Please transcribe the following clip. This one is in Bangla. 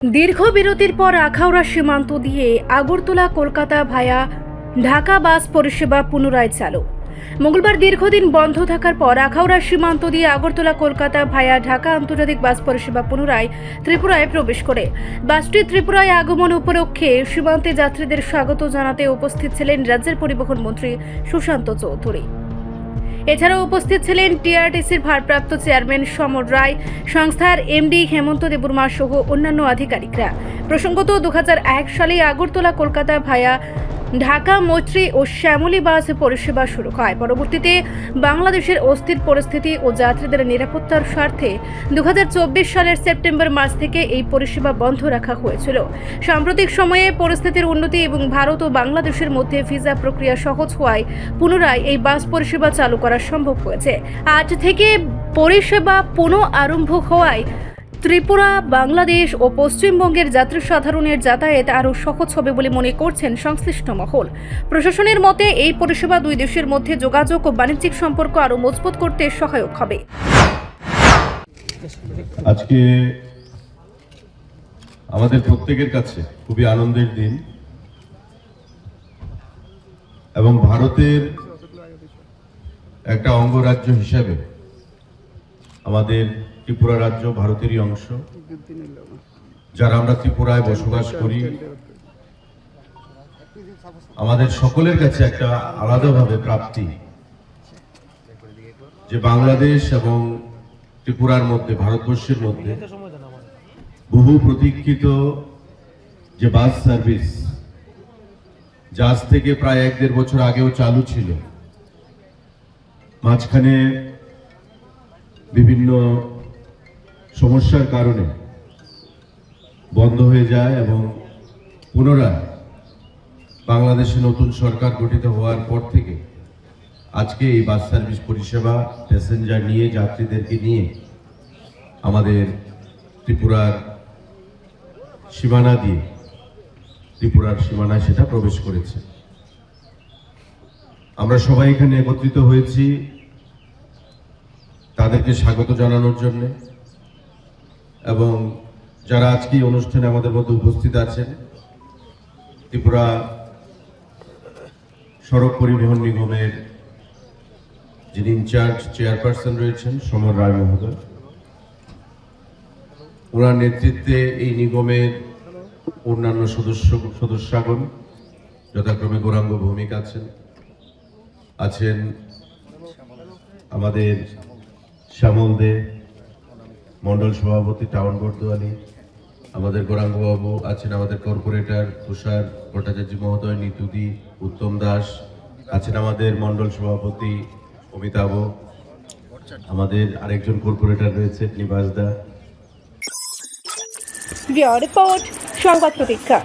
দীর্ঘ বিরতির পর আখাউড়া সীমান্ত দিয়ে আগরতলা কলকাতা ভায়া ঢাকা বাস পরিষেবা পুনরায় চালু। মঙ্গলবার দীর্ঘদিন বন্ধ থাকার পর আখাউড়া সীমান্ত দিয়ে আগরতলা কলকাতা ভায়া ঢাকা আন্তর্জাতিক বাস পরিষেবা পুনরায় ত্রিপুরায় প্রবেশ করে। বাসটি ত্রিপুরায় আগমন উপলক্ষে সীমান্তে যাত্রীদের স্বাগত জানাতে উপস্থিত ছিলেন রাজ্যের পরিবহন মন্ত্রী সুশান্ত চৌধুরী। এছাড়াও উপস্থিত ছিলেন টিআরটিসির ভারপ্রাপ্ত চেয়ারম্যান সমর রায়, সংস্থার এমডি হেমন্ত দেববর্মা সহ অন্যান্য আধিকারিকরা। প্রসঙ্গত 2001 সালে আগরতলা কলকাতা ভায়া ঢাকা মৈত্রী ও শ্যামলী বাস পরিষেবা শুরু হয়। পরবর্তীতে বাংলাদেশের অস্থির পরিস্থিতি ও যাত্রীদের নিরাপত্তার স্বার্থে 2024 সালের সেপ্টেম্বর মাস থেকে এই পরিষেবা বন্ধ রাখা হয়েছিল। সাম্প্রতিক সময়ে পরিস্থিতির উন্নতি এবং ভারত ও বাংলাদেশের মধ্যে ভিসা প্রক্রিয়া সহজ হওয়ায় পুনরায় এই বাস পরিষেবা চালু করা সম্ভব হয়েছে। আজ থেকে পরিষেবা পুনঃ আরম্ভ হওয়ায় ত্রিপুরা, বাংলাদেশ ও পশ্চিমবঙ্গের যাত্রী সাধারণের যাতায়াত আরও সহজ হবে বলে মনে করছেন সংশ্লিষ্ট মহল। প্রশাসনের মতে এই পরিষেবা দুই দেশের মধ্যে যোগাযোগ ও বাণিজ্যিক সম্পর্ক আরও মজবুত করতে সহায়ক হবে। আজকে আমাদের প্রত্যেকের কাছে খুবই আনন্দের দিন এবং ভারতের একটা অঙ্গরাজ্য হিসাবে আমাদের ত্রিপুরা রাজ্য ভারতেরই অংশ। যারা আমরা ত্রিপুরায় বসবাস করি, আমাদের সকলের কাছে একটা আলাদাভাবে প্রাপ্তি যে বাংলাদেশ এবং ত্রিপুরার মধ্যে, ভারতবর্ষের মধ্যে বহু প্রতীক্ষিত যে বাস সার্ভিস, যা আজ থেকে প্রায় 1-1.5 বছর আগেও চালু ছিল, মাঝখানে বিভিন্ন সমস্যার কারণে বন্ধ হয়ে যায় এবং পুনরায় বাংলাদেশে নতুন সরকার গঠিত হওয়ার পর থেকে আজকে এই বাস সার্ভিস পরিষেবা প্যাসেঞ্জার নিয়ে, যাত্রীদেরকে নিয়ে আমাদের ত্রিপুরার সীমানা দিয়ে, ত্রিপুরার সীমানায় সেটা প্রবেশ করেছে। আমরা সবাই এখানে একত্রিত হয়েছি তাদেরকে স্বাগত জানানোর জন্য, এবং যারা আজকে এই অনুষ্ঠানে আমাদের মধ্যে উপস্থিত আছেন, ত্রিপুরা সড়ক পরিবহন নিগমের যিনি ইনচার্জ চেয়ারপারসন রয়েছেন সমর রায় মহোদয়, ওনার নেতৃত্বে এই নিগমের অন্যান্য সদস্যগণ যথাক্রমে গৌরাঙ্গ ভৌমিক আছেন আমাদের শ্যামল দে, মন্ডল সভাপতি টাউন বর্দোয়ালি, আমাদের গৌরাঙ্গবাবু আছেন, আমাদের কর্পোরেটর তুষার ভট্টাচার্য মহোদয়, নিতুদি, উত্তম দাস আছেন, আমাদের মন্ডল সভাপতি অমিতাভ, আমাদের আরেকজন কর্পোরেটর রয়েছে নিবাস দা। রিপোর্ট সংবাদ প্রতীক্ষা।